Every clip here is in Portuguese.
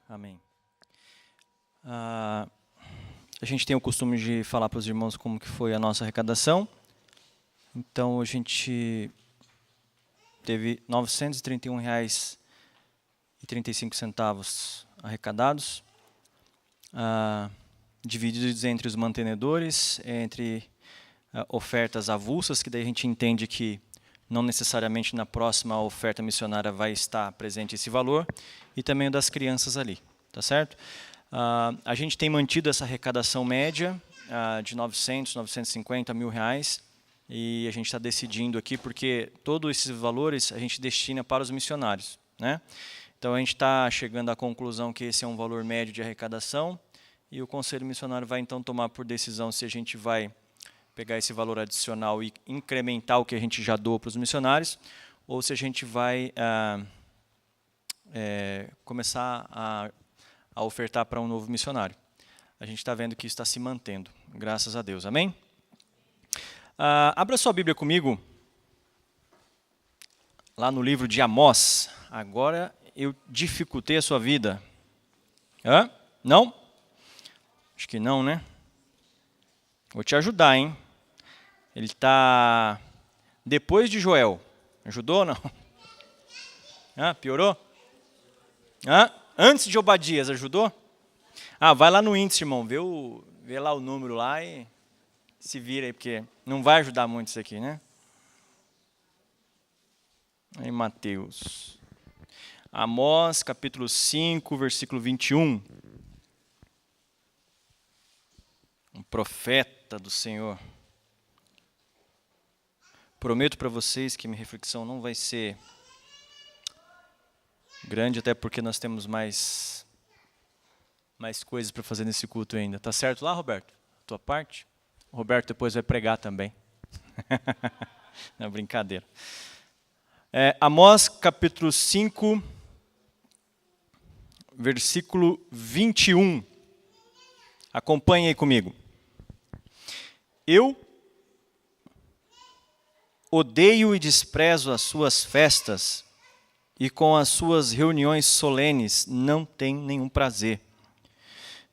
Amém. A gente tem o costume de falar para os irmãos como que foi a nossa arrecadação. Então, a gente teve R$ 931,35 arrecadados, divididos entre os mantenedores, entre ofertas avulsas, que daí a gente entende que não necessariamente na próxima oferta missionária vai estar presente esse valor, e também o das crianças ali, tá certo? A gente tem mantido essa arrecadação média de 900, 950 mil reais, e a gente está decidindo aqui porque todos esses valores a gente destina para os missionários, né? Então a gente está chegando à conclusão que esse é um valor médio de arrecadação, e o Conselho Missionário vai então tomar por decisão se a gente vai pegar esse valor adicional e incrementar o que a gente já doou para os missionários, ou se a gente vai começar a ofertar para um novo missionário. A gente está vendo que isso está se mantendo, graças a Deus. Amém? Abra sua Bíblia comigo, lá no livro de Amós. Agora eu dificultei a sua vida. Hã? Não? Acho que não, né? Vou te ajudar, hein? Ele está depois de Joel. Ajudou ou não? Piorou? Antes de Obadias, ajudou? Vai lá no índice, irmão. Vê lá o número lá e se vira aí, porque não vai ajudar muito isso aqui, né? Aí, Mateus. Amós, capítulo 5, versículo 21. Um profeta do Senhor. Prometo para vocês que minha reflexão não vai ser grande, até porque nós temos mais coisas para fazer nesse culto ainda. Tá certo lá, Roberto? Tua parte? O Roberto depois vai pregar também. Não, brincadeira. Amós, capítulo 5, versículo 21. Acompanhe aí comigo. Eu odeio e desprezo as suas festas, e com as suas reuniões solenes não tenho nenhum prazer.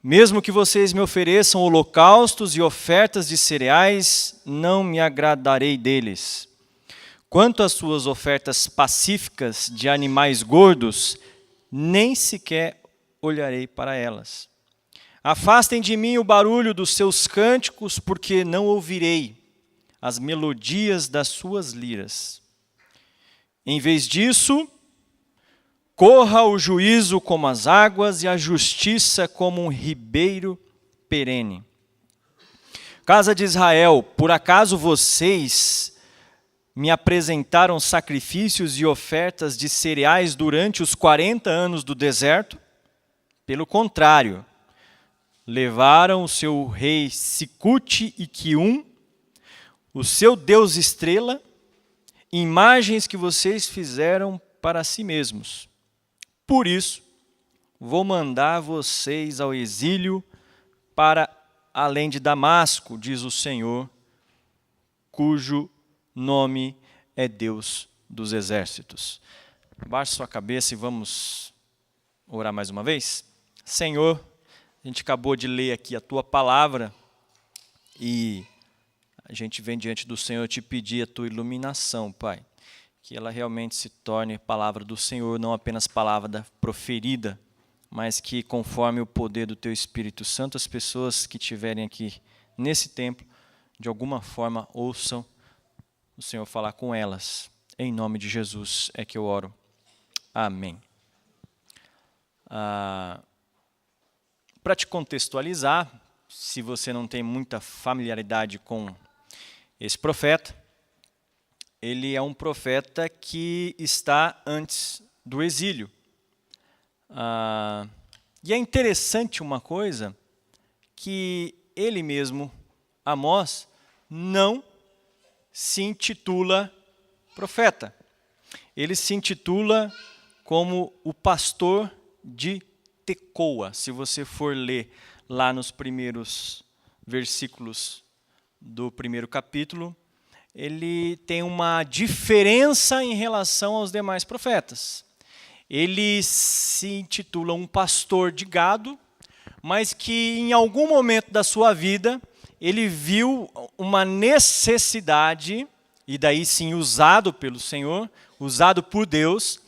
Mesmo que vocês me ofereçam holocaustos e ofertas de cereais, não me agradarei deles. Quanto às suas ofertas pacíficas de animais gordos, nem sequer olharei para elas. Afastem de mim o barulho dos seus cânticos, porque não ouvirei as melodias das suas liras. Em vez disso, corra o juízo como as águas e a justiça como um ribeiro perene. Casa de Israel, por acaso vocês me apresentaram sacrifícios e ofertas de cereais durante os 40 anos do deserto? Pelo contrário, levaram o seu rei Sicute e Quium, o seu Deus estrela, imagens que vocês fizeram para si mesmos. Por isso, vou mandar vocês ao exílio para além de Damasco, diz o Senhor, cujo nome é Deus dos exércitos. Baixe sua cabeça e vamos orar mais uma vez. Senhor, a gente acabou de ler aqui a Tua palavra e a gente vem diante do Senhor te pedir a Tua iluminação, Pai. Que ela realmente se torne palavra do Senhor, não apenas palavra proferida, mas que conforme o poder do Teu Espírito Santo, as pessoas que estiverem aqui nesse templo, de alguma forma ouçam o Senhor falar com elas. Em nome de Jesus é que eu oro. Amém. Para te contextualizar, se você não tem muita familiaridade com esse profeta, ele é um profeta que está antes do exílio. E é interessante uma coisa, que ele mesmo, Amós, não se intitula profeta. Ele se intitula como o pastor de Tecoa. Se você for ler lá nos primeiros versículos do primeiro capítulo, ele tem uma diferença em relação aos demais profetas. ele se intitula um pastor de gado, mas que em algum momento da sua vida ele viu uma necessidade, e daí sim usado pelo Senhor, usado por Deus,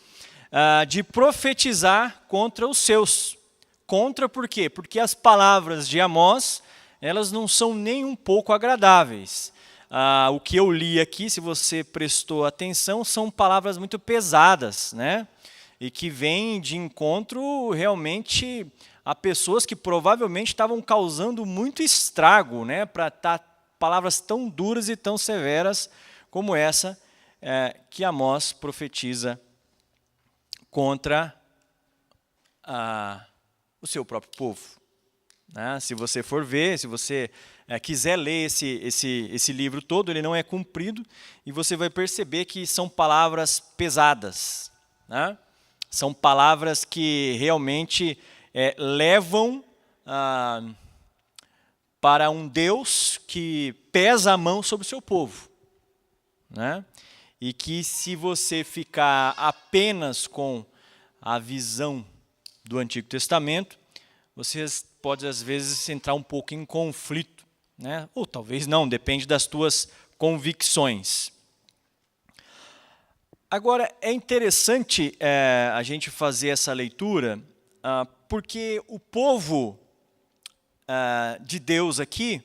de profetizar contra os seus. Contra por quê? Porque as palavras de Amós, elas não são nem um pouco agradáveis. O que eu li aqui, se você prestou atenção, são palavras muito pesadas, né? E que vêm de encontro realmente a pessoas que provavelmente estavam causando muito estrago, né? Para palavras tão duras e tão severas como essa que Amós profetiza contra o seu próprio povo. Né? Se você for ver, se você quiser ler esse livro todo, ele não é comprido, e você vai perceber que são palavras pesadas. Né? São palavras que realmente levam para um Deus que pesa a mão sobre o seu povo. Né? E que se você ficar apenas com a visão do Antigo Testamento, você pode às vezes entrar um pouco em conflito, né? Ou talvez não, depende das tuas convicções. Agora, é interessante a gente fazer essa leitura, porque o povo de Deus aqui,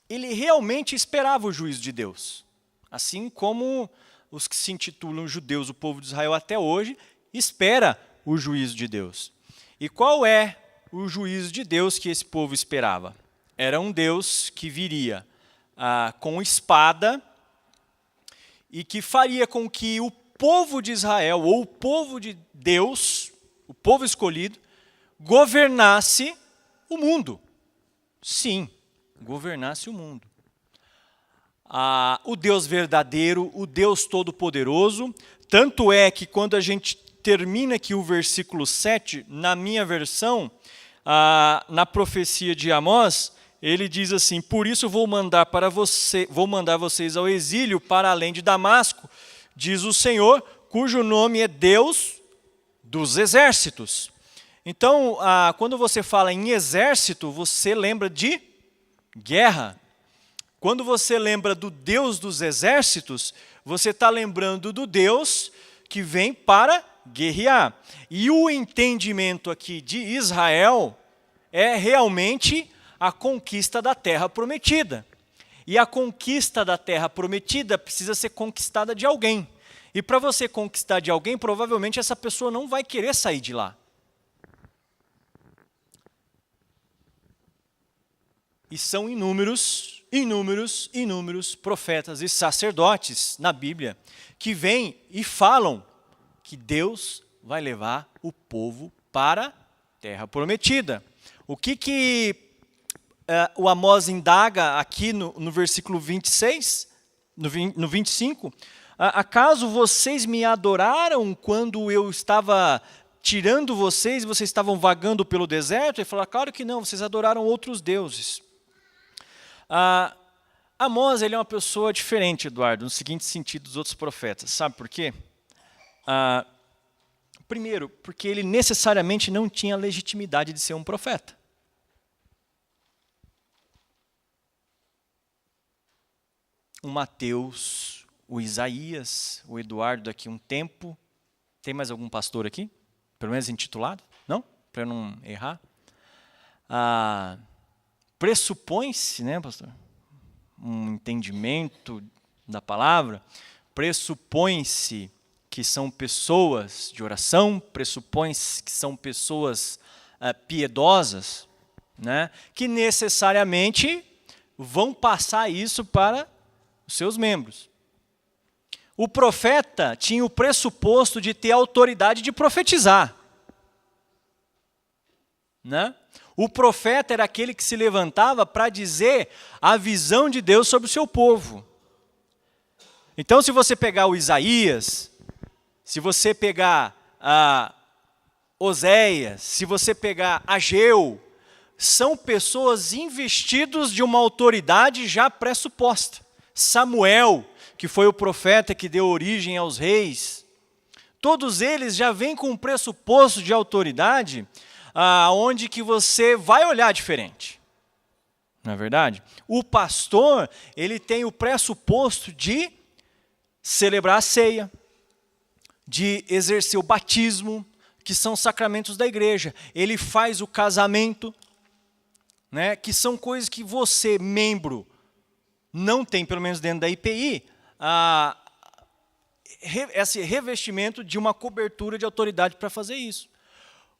ele realmente esperava o juízo de Deus. Assim como os que se intitulam judeus, o povo de Israel até hoje, espera o juízo de Deus. E qual é o juízo de Deus que esse povo esperava? Era um Deus que viria com espada e que faria com que o povo de Israel, ou o povo de Deus, o povo escolhido, governasse o mundo. Sim, governasse o mundo. O Deus verdadeiro, o Deus todo-poderoso. Tanto é que quando a gente termina aqui o versículo 7, na minha versão, na profecia de Amós, ele diz assim: por isso vou mandar vocês ao exílio para além de Damasco, diz o Senhor, cujo nome é Deus dos exércitos. Então, quando você fala em exército, você lembra de guerra. Quando você lembra do Deus dos exércitos, você está lembrando do Deus que vem para guerrear. E o entendimento aqui de Israel é realmente a conquista da terra prometida. E a conquista da terra prometida precisa ser conquistada de alguém. E para você conquistar de alguém, provavelmente essa pessoa não vai querer sair de lá. E são inúmeros profetas e sacerdotes na Bíblia que vêm e falam que Deus vai levar o povo para a terra prometida. O que o Amós indaga aqui no versículo 26, no 25? Acaso vocês me adoraram quando eu estava tirando vocês estavam vagando pelo deserto? Ele fala, claro que não, vocês adoraram outros deuses. Amós, ele é uma pessoa diferente, Eduardo, no seguinte sentido dos outros profetas. Sabe por quê? Primeiro, porque ele necessariamente não tinha legitimidade de ser um profeta. O Mateus, o Isaías, o Eduardo daqui a um tempo. Tem mais algum pastor aqui? Pelo menos intitulado? Não? Para eu não errar. Pressupõe-se, né, pastor? Um entendimento da palavra. Pressupõe-se que são pessoas de oração, pressupõe-se que são pessoas piedosas, né, que necessariamente vão passar isso para os seus membros. O profeta tinha o pressuposto de ter autoridade de profetizar. Né? O profeta era aquele que se levantava para dizer a visão de Deus sobre o seu povo. Então, se você pegar o Isaías, se você pegar Oséias, se você pegar Ageu, são pessoas investidas de uma autoridade já pressuposta. Samuel, que foi o profeta que deu origem aos reis, todos eles já vêm com um pressuposto de autoridade, onde que você vai olhar diferente. Não é verdade? O pastor, ele tem o pressuposto de celebrar a ceia, de exercer o batismo, que são sacramentos da igreja. Ele faz o casamento, né, que são coisas que você, membro, não tem, pelo menos dentro da IPI, esse revestimento de uma cobertura de autoridade para fazer isso.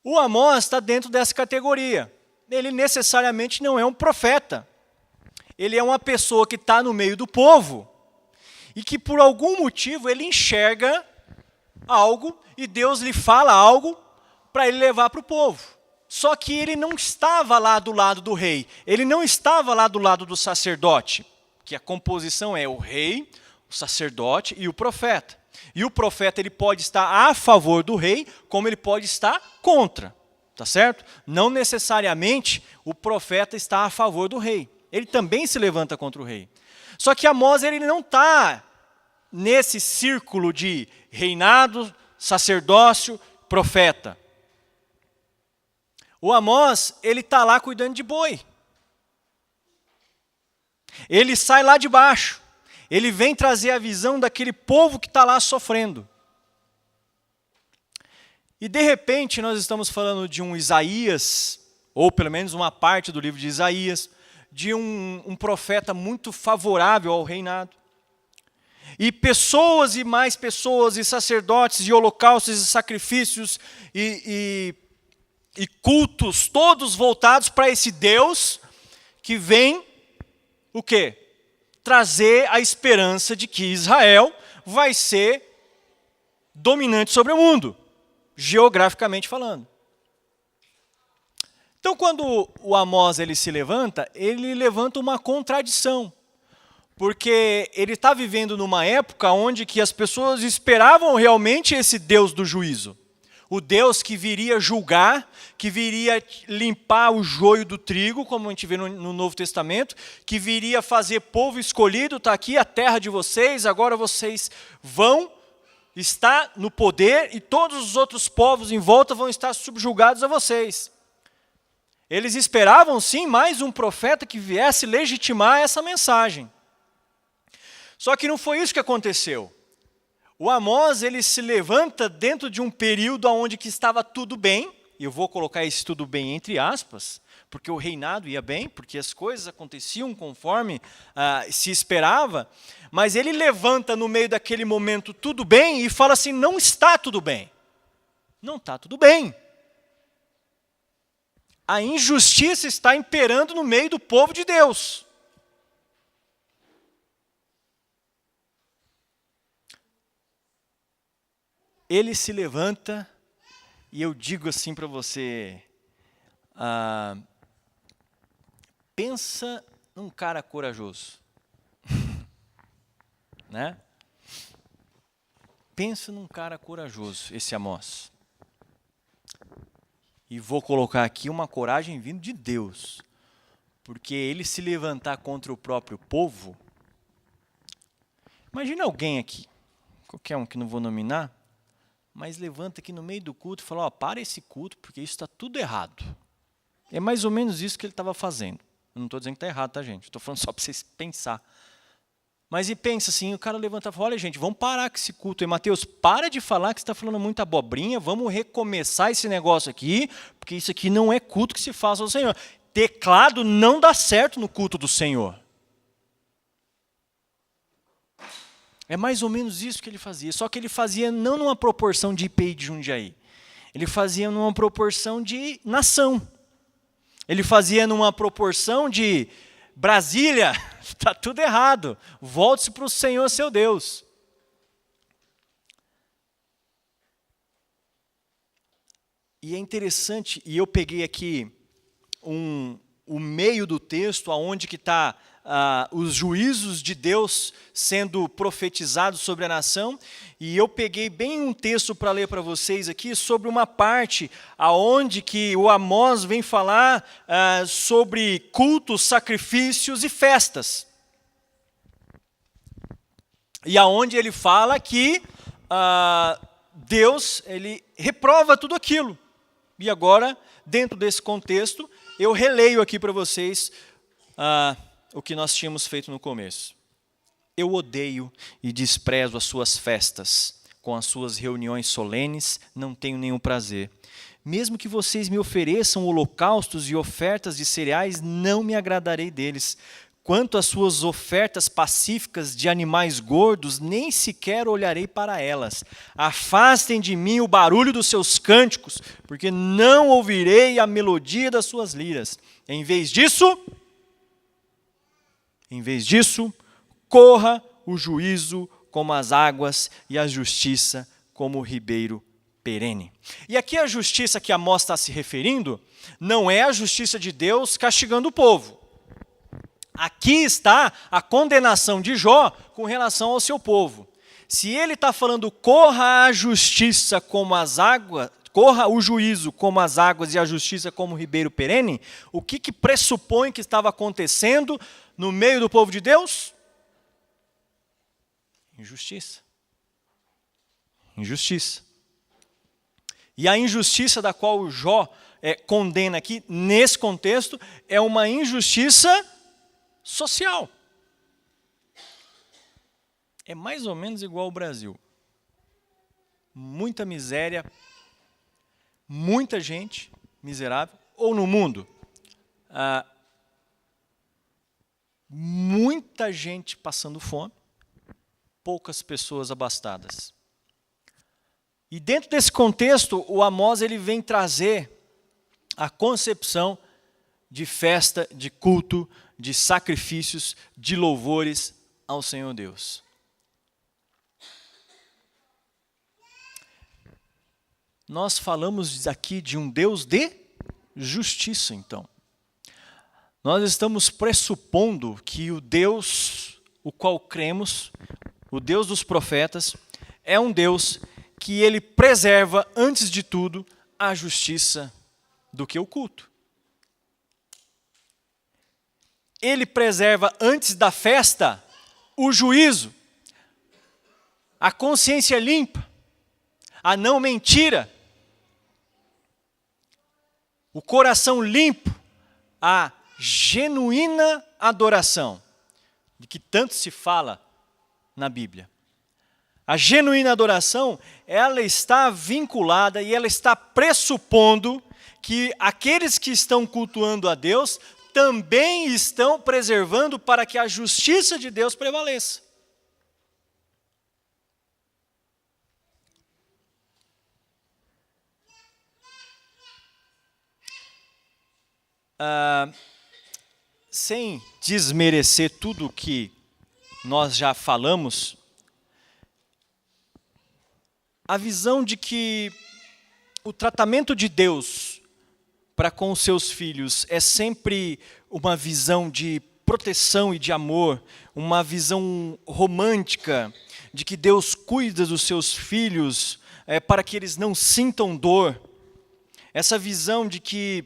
O Amós está dentro dessa categoria. Ele necessariamente não é um profeta. Ele é uma pessoa que está no meio do povo e que por algum motivo ele enxerga algo e Deus lhe fala algo para ele levar para o povo. Só que ele não estava lá do lado do rei, ele não estava lá do lado do sacerdote, que a composição é o rei, o sacerdote e o profeta. E o profeta ele pode estar a favor do rei, como ele pode estar contra, tá certo? Não necessariamente o profeta está a favor do rei, ele também se levanta contra o rei. Só que Amós ele não está nesse círculo de reinado, sacerdócio, profeta. O Amós, ele está lá cuidando de boi. Ele sai lá de baixo. Ele vem trazer a visão daquele povo que está lá sofrendo. E de repente nós estamos falando de um Isaías, ou pelo menos uma parte do livro de Isaías, de um profeta muito favorável ao reinado. E pessoas e mais pessoas, e sacerdotes, e holocaustos, e sacrifícios, e cultos, todos voltados para esse Deus que vem, o quê? Trazer a esperança de que Israel vai ser dominante sobre o mundo, geograficamente falando. Então, quando o Amós ele se levanta, ele levanta uma contradição, porque ele está vivendo numa época onde que as pessoas esperavam realmente esse Deus do juízo. O Deus que viria julgar, que viria limpar o joio do trigo, como a gente vê no Novo Testamento, que viria fazer povo escolhido, está aqui a terra de vocês, agora vocês vão estar no poder e todos os outros povos em volta vão estar subjugados a vocês. Eles esperavam sim mais um profeta que viesse legitimar essa mensagem. Só que não foi isso que aconteceu. O Amós, ele se levanta dentro de um período onde que estava tudo bem, e eu vou colocar esse tudo bem entre aspas, porque o reinado ia bem, porque as coisas aconteciam conforme se esperava, mas ele levanta no meio daquele momento tudo bem e fala assim, não está tudo bem. Não está tudo bem. A injustiça está imperando no meio do povo de Deus. Ele se levanta e eu digo assim para você, pensa num cara corajoso, né? Pensa num cara corajoso, esse Amós. E vou colocar aqui uma coragem vindo de Deus, porque ele se levantar contra o próprio povo. Imagina alguém aqui, qualquer um que não vou nominar, mas levanta aqui no meio do culto e fala, para esse culto, porque isso está tudo errado. É mais ou menos isso que ele estava fazendo. Eu não estou dizendo que está errado, tá, gente? Estou falando só para vocês pensar. Mas e pensa assim, o cara levanta e fala, olha gente, vamos parar com esse culto aí. Mateus, para de falar que você está falando muita abobrinha, vamos recomeçar esse negócio aqui, porque isso aqui não é culto que se faz ao Senhor. Teclado não dá certo no culto do Senhor. É mais ou menos isso que ele fazia, só que ele fazia não numa proporção de IPI de Jundiaí, ele fazia numa proporção de nação, ele fazia numa proporção de Brasília, está tudo errado, volte-se para o Senhor seu Deus. E é interessante, e eu peguei aqui o meio do texto, aonde que está os juízos de Deus sendo profetizados sobre a nação, e eu peguei bem um texto para ler para vocês aqui sobre uma parte aonde que o Amós vem falar sobre cultos, sacrifícios e festas. E aonde ele fala que Deus, ele reprova tudo aquilo. E agora, dentro desse contexto, eu releio aqui para vocês o que nós tínhamos feito no começo. Eu odeio e desprezo as suas festas, com as suas reuniões solenes, não tenho nenhum prazer. Mesmo que vocês me ofereçam holocaustos e ofertas de cereais, não me agradarei deles. Quanto às suas ofertas pacíficas de animais gordos, nem sequer olharei para elas. Afastem de mim o barulho dos seus cânticos, porque não ouvirei a melodia das suas liras. Em vez disso, corra o juízo como as águas e a justiça como o ribeiro perene. E aqui a justiça que Amós está se referindo não é a justiça de Deus castigando o povo. Aqui está a condenação de Jó com relação ao seu povo. Se ele está falando corra a justiça como as águas, corra o juízo como as águas e a justiça como o ribeiro perene, o que pressupõe que estava acontecendo no meio do povo de Deus? Injustiça. Injustiça. E a injustiça da qual o Jó condena aqui, nesse contexto, é uma injustiça social. É mais ou menos igual ao Brasil. Muita miséria, muita gente miserável, ou no mundo, muita gente passando fome, poucas pessoas abastadas. E dentro desse contexto, o Amós ele vem trazer a concepção de festa, de culto, de sacrifícios, de louvores ao Senhor Deus. Nós falamos aqui de um Deus de justiça, então. Nós estamos pressupondo que o Deus, o qual cremos, o Deus dos profetas, é um Deus que ele preserva, antes de tudo, a justiça do que o culto. Ele preserva, antes da festa, o juízo, a consciência limpa, a não mentira, o coração limpo, a genuína adoração, de que tanto se fala na Bíblia. A genuína adoração, ela está vinculada e ela está pressupondo que aqueles que estão cultuando a Deus também estão preservando para que a justiça de Deus prevaleça. Sem desmerecer tudo que nós já falamos, a visão de que o tratamento de Deus para com os seus filhos é sempre uma visão de proteção e de amor, uma visão romântica de que Deus cuida dos seus filhos para que eles não sintam dor. Essa visão de que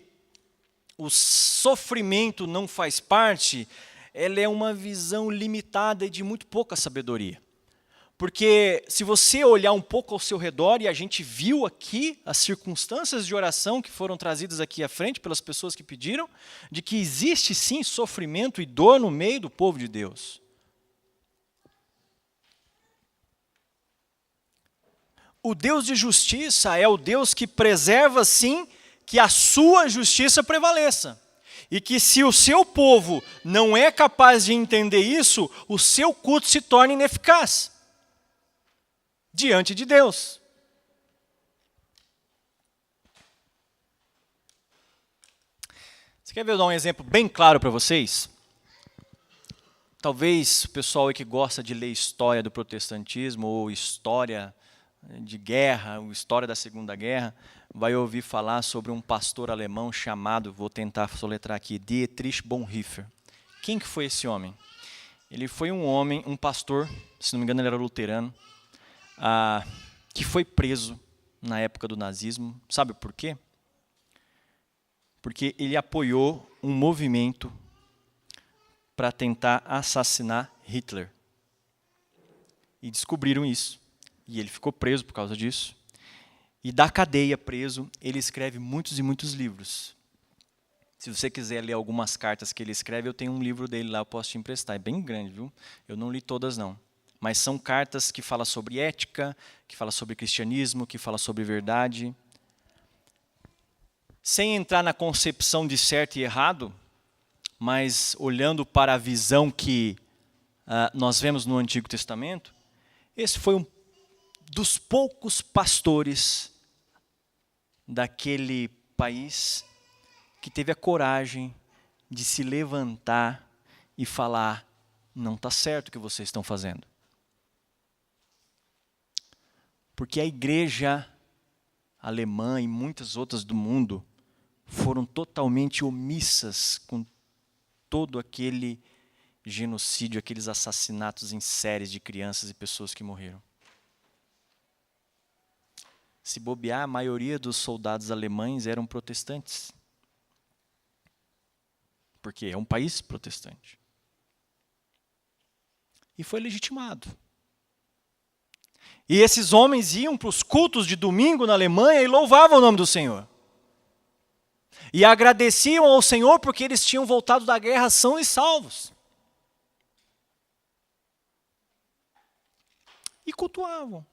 o sofrimento não faz parte, ela é uma visão limitada e de muito pouca sabedoria. Porque se você olhar um pouco ao seu redor, e a gente viu aqui as circunstâncias de oração que foram trazidas aqui à frente pelas pessoas que pediram, de que existe sim sofrimento e dor no meio do povo de Deus. O Deus de justiça é o Deus que preserva sim que a sua justiça prevaleça. E que se o seu povo não é capaz de entender isso, o seu culto se torna ineficaz diante de Deus. Você quer ver eu dar um exemplo bem claro para vocês? Talvez o pessoal aí que gosta de ler história do protestantismo ou história de guerra, ou história da Segunda Guerra, vai ouvir falar sobre um pastor alemão chamado, vou tentar soletrar aqui, Dietrich Bonhoeffer. Quem que foi esse homem? Ele foi um homem, um pastor, se não me engano ele era luterano, que foi preso na época do nazismo. Sabe por quê? Porque ele apoiou um movimento para tentar assassinar Hitler. E descobriram isso. e ele ficou preso por causa disso. E da cadeia, preso, ele escreve muitos e muitos livros. Se você quiser ler algumas cartas que ele escreve, eu tenho um livro dele lá, eu posso te emprestar. É bem grande, viu? Eu não li todas, não. Mas são cartas que falam sobre ética, que falam sobre cristianismo, que falam sobre verdade. Sem entrar na concepção de certo e errado, mas olhando para a visão que nós vemos no Antigo Testamento, esse foi um dos poucos pastores daquele país que teve a coragem de se levantar e falar: não está certo o que vocês estão fazendo. Porque a igreja alemã e muitas outras do mundo foram totalmente omissas com todo aquele genocídio, aqueles assassinatos em séries de crianças e pessoas que morreram. Se bobear, a maioria dos soldados alemães eram protestantes. Porque é um país protestante. E foi legitimado. E esses homens iam para os cultos de domingo na Alemanha e louvavam o nome do Senhor. E agradeciam ao Senhor porque eles tinham voltado da guerra são e salvos. E cultuavam.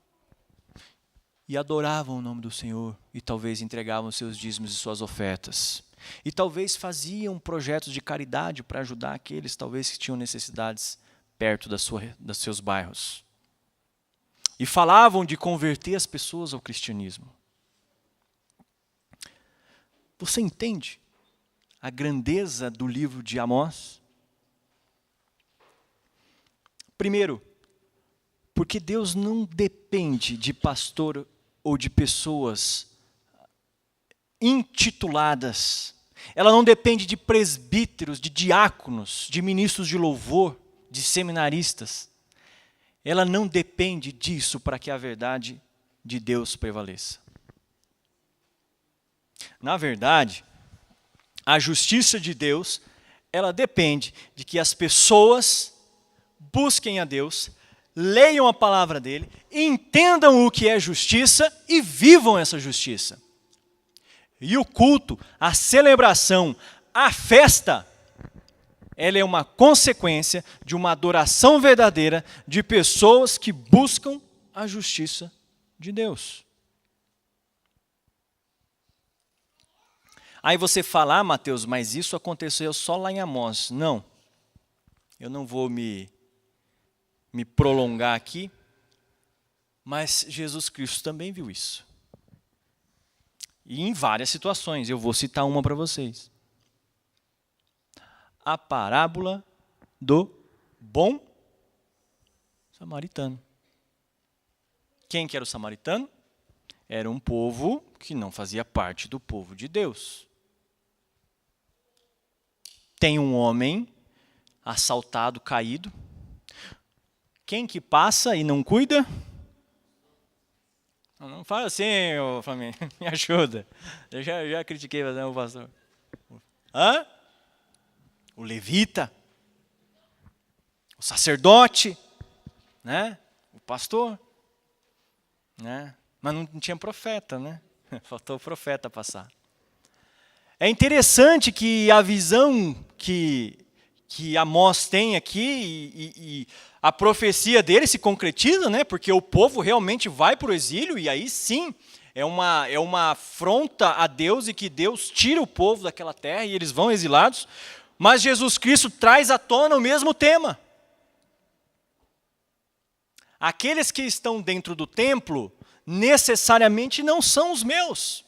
E adoravam o nome do Senhor. E talvez entregavam seus dízimos e suas ofertas. E talvez faziam projetos de caridade para ajudar aqueles talvez que tinham necessidades perto dos seus bairros. E falavam de converter as pessoas ao cristianismo. Você entende a grandeza do livro de Amós? Primeiro, porque Deus não depende de pastor ou de pessoas intituladas. Ela não depende de presbíteros, de diáconos, de ministros de louvor, de seminaristas. Ela não depende disso para que a verdade de Deus prevaleça. Na verdade, a justiça de Deus, ela depende de que as pessoas busquem a Deus, leiam a palavra dele, entendam o que é justiça e vivam essa justiça. E o culto, a celebração, a festa, ela é uma consequência de uma adoração verdadeira de pessoas que buscam a justiça de Deus. Aí você fala: Mateus, mas isso aconteceu só lá em Amós. Não, eu não vou me prolongar aqui, mas Jesus Cristo também viu isso. E em várias situações, eu vou citar uma para vocês. A parábola do bom samaritano. Quem que era o samaritano? Era um povo que não fazia parte do povo de Deus. Tem um homem assaltado, caído. Quem que passa e não cuida? Não fala assim, ô família, me ajuda. Eu já critiquei o pastor. Hã? O levita, o sacerdote, né? O pastor, né? Mas não tinha profeta, né? Faltou o profeta passar. É interessante que a visão que Amós tem aqui e a profecia dele se concretiza, né? Porque o povo realmente vai para o exílio e aí sim é uma afronta a Deus e que Deus tira o povo daquela terra e eles vão exilados. Mas Jesus Cristo traz à tona o mesmo tema. Aqueles que estão dentro do templo necessariamente não são os meus.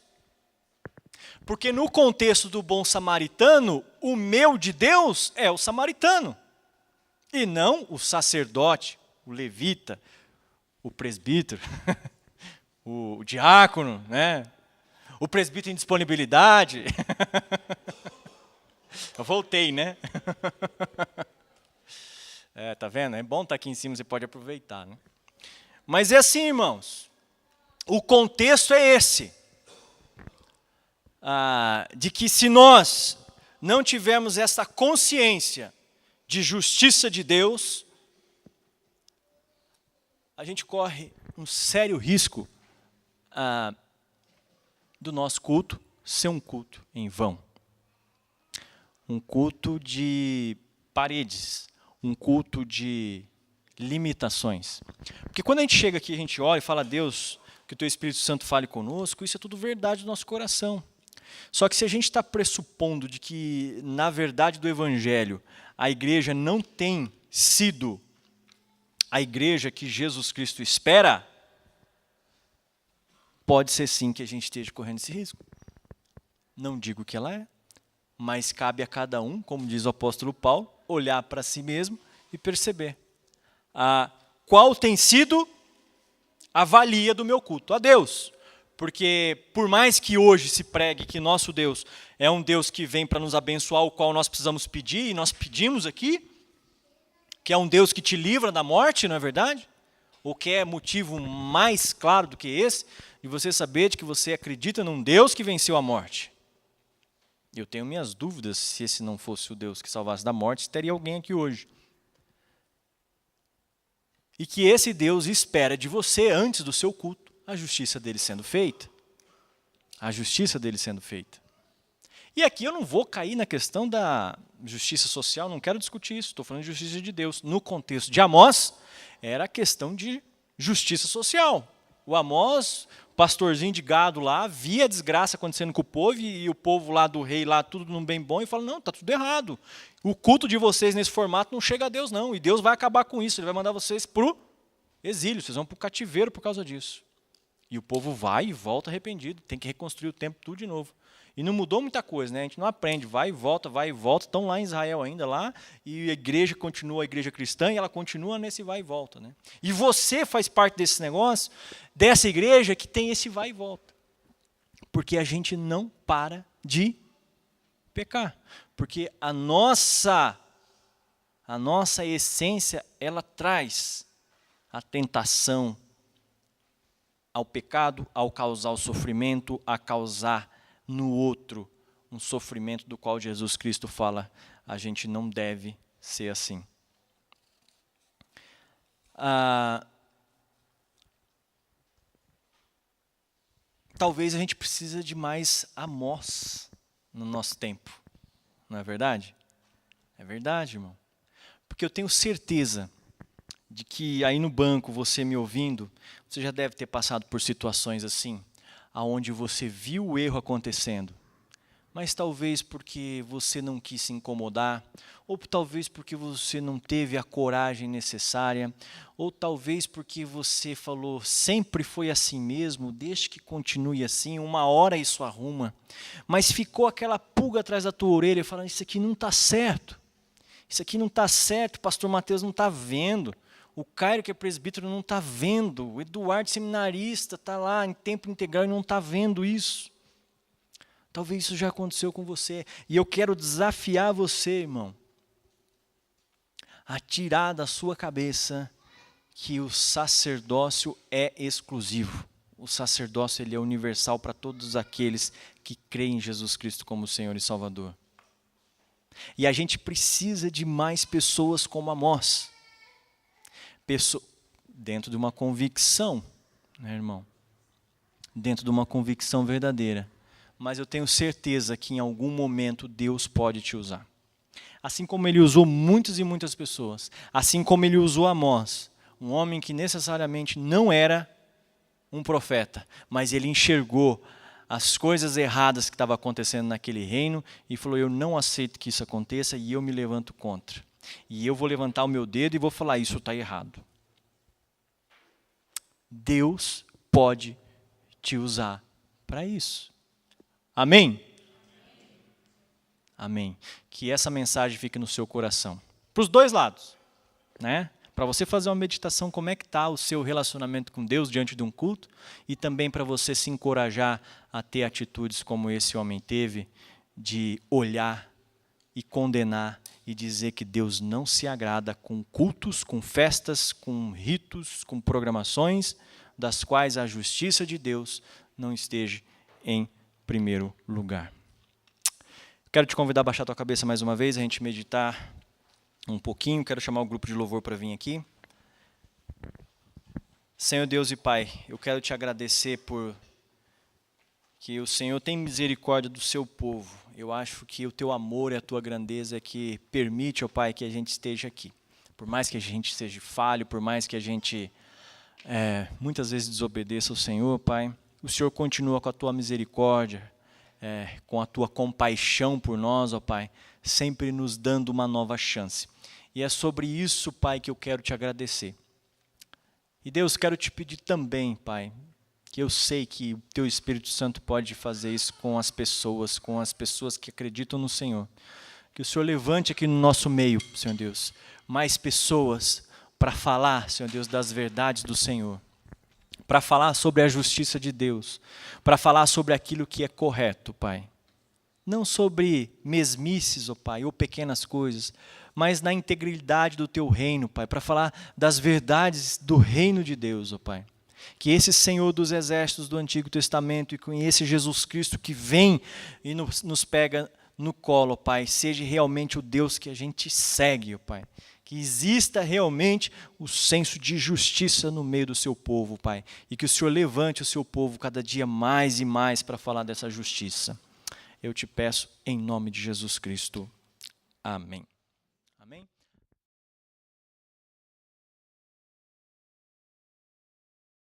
Porque no contexto do bom samaritano, o meu de Deus é o samaritano. E não o sacerdote, o levita, o presbítero, o diácono, né? O presbítero em disponibilidade. Eu voltei, né? Tá vendo? É bom estar aqui em cima, você pode aproveitar, né? Mas é assim, irmãos. O contexto é esse. De que se nós não tivermos essa consciência de justiça de Deus, a gente corre um sério risco do nosso culto ser um culto em vão. Um culto de paredes, um culto de limitações. Porque quando a gente chega aqui, a gente olha e fala, Deus, que o Teu Espírito Santo fale conosco, isso é tudo verdade do nosso coração. Só que se a gente está pressupondo de que, na verdade do Evangelho, a igreja não tem sido a igreja que Jesus Cristo espera, pode ser sim que a gente esteja correndo esse risco. Não digo que ela é, mas cabe a cada um, como diz o apóstolo Paulo, olhar para si mesmo e perceber qual tem sido a valia do meu culto a Deus. Porque por mais que hoje se pregue que nosso Deus é um Deus que vem para nos abençoar, o qual nós precisamos pedir, e nós pedimos aqui, que é um Deus que te livra da morte, não é verdade? Ou que é motivo mais claro do que esse, de você saber de que você acredita num Deus que venceu a morte. Eu tenho minhas dúvidas se esse não fosse o Deus que salvasse da morte, teria alguém aqui hoje. E que esse Deus espera de você, antes do seu culto, a justiça dele sendo feita. A justiça dele sendo feita. E aqui eu não vou cair na questão da justiça social, não quero discutir isso, estou falando de justiça de Deus. No contexto de Amós, era a questão de justiça social. O Amós, pastorzinho de gado lá, via a desgraça acontecendo com o povo, e o povo lá do rei, lá tudo num bem bom, e fala, não, está tudo errado. O culto de vocês nesse formato não chega a Deus não, e Deus vai acabar com isso, Ele vai mandar vocês para o exílio, vocês vão para o cativeiro por causa disso. E o povo vai e volta arrependido, tem que reconstruir o templo tudo de novo. E não mudou muita coisa, né? A gente não aprende, vai e volta, estão lá em Israel ainda, lá, e a igreja continua a igreja cristã, e ela continua nesse vai e volta. Né? E você faz parte desse negócio, dessa igreja que tem esse vai e volta. Porque a gente não para de pecar. Porque a nossa essência, ela traz a tentação ao pecado, ao causar o sofrimento, a causar no outro um sofrimento do qual Jesus Cristo fala, a gente não deve ser assim. Talvez a gente precise de mais Amós no nosso tempo, não é verdade? É verdade, irmão. Porque eu tenho certeza de que aí no banco, você me ouvindo, você já deve ter passado por situações assim, aonde você viu o erro acontecendo, mas talvez porque você não quis se incomodar, ou talvez porque você não teve a coragem necessária, ou talvez porque você falou, sempre foi assim mesmo, deixe que continue assim, uma hora isso arruma, mas ficou aquela pulga atrás da tua orelha, falando, isso aqui não está certo, o pastor Mateus não está vendo, o Cairo, que é presbítero, não está vendo. O Eduardo, seminarista, está lá em tempo integral e não está vendo isso. Talvez isso já aconteceu com você. E eu quero desafiar você, irmão, a tirar da sua cabeça que o sacerdócio é exclusivo. O sacerdócio ele é universal para todos aqueles que creem em Jesus Cristo como Senhor e Salvador. E a gente precisa de mais pessoas como Amós. Dentro de uma convicção, né, irmão? Dentro de uma convicção verdadeira. Mas eu tenho certeza que em algum momento Deus pode te usar. Assim como Ele usou muitas e muitas pessoas. Assim como Ele usou Amós. Um homem que necessariamente não era um profeta. Mas ele enxergou as coisas erradas que estavam acontecendo naquele reino. E falou, eu não aceito que isso aconteça e eu me levanto contra. E eu vou levantar o meu dedo e vou falar, isso está errado. Deus pode te usar para isso. Amém? Amém. Que essa mensagem fique no seu coração. Para os dois lados. Né? Para você fazer uma meditação, como é que está o seu relacionamento com Deus diante de um culto. E também para você se encorajar a ter atitudes como esse homem teve, de olhar e condenar e dizer que Deus não se agrada com cultos, com festas, com ritos, com programações, das quais a justiça de Deus não esteja em primeiro lugar. Quero te convidar a baixar a tua cabeça mais uma vez, a gente meditar um pouquinho. Quero chamar o grupo de louvor para vir aqui. Senhor Deus e Pai, eu quero te agradecer por que o Senhor tem misericórdia do seu povo. Eu acho que o teu amor e a tua grandeza é que permite, ó Pai, que a gente esteja aqui. Por mais que a gente seja falho, por mais que a gente muitas vezes desobedeça ao Senhor, Pai, o Senhor continua com a tua misericórdia, com a tua compaixão por nós, ó Pai, sempre nos dando uma nova chance. E é sobre isso, Pai, que eu quero te agradecer. E Deus, quero te pedir também, Pai, que eu sei que o teu Espírito Santo pode fazer isso com as pessoas que acreditam no Senhor. Que o Senhor levante aqui no nosso meio, Senhor Deus, mais pessoas para falar, Senhor Deus, das verdades do Senhor. Para falar sobre a justiça de Deus. Para falar sobre aquilo que é correto, Pai. Não sobre mesmices, ó Pai, ou pequenas coisas, mas na integridade do teu reino, Pai, para falar das verdades do reino de Deus, ó Pai. Que esse Senhor dos exércitos do Antigo Testamento e com esse Jesus Cristo que vem e nos pega no colo, ó Pai, seja realmente o Deus que a gente segue, ó Pai. Que exista realmente o senso de justiça no meio do seu povo, Pai. E que o Senhor levante o seu povo cada dia mais e mais para falar dessa justiça. Eu te peço em nome de Jesus Cristo. Amém. Amém.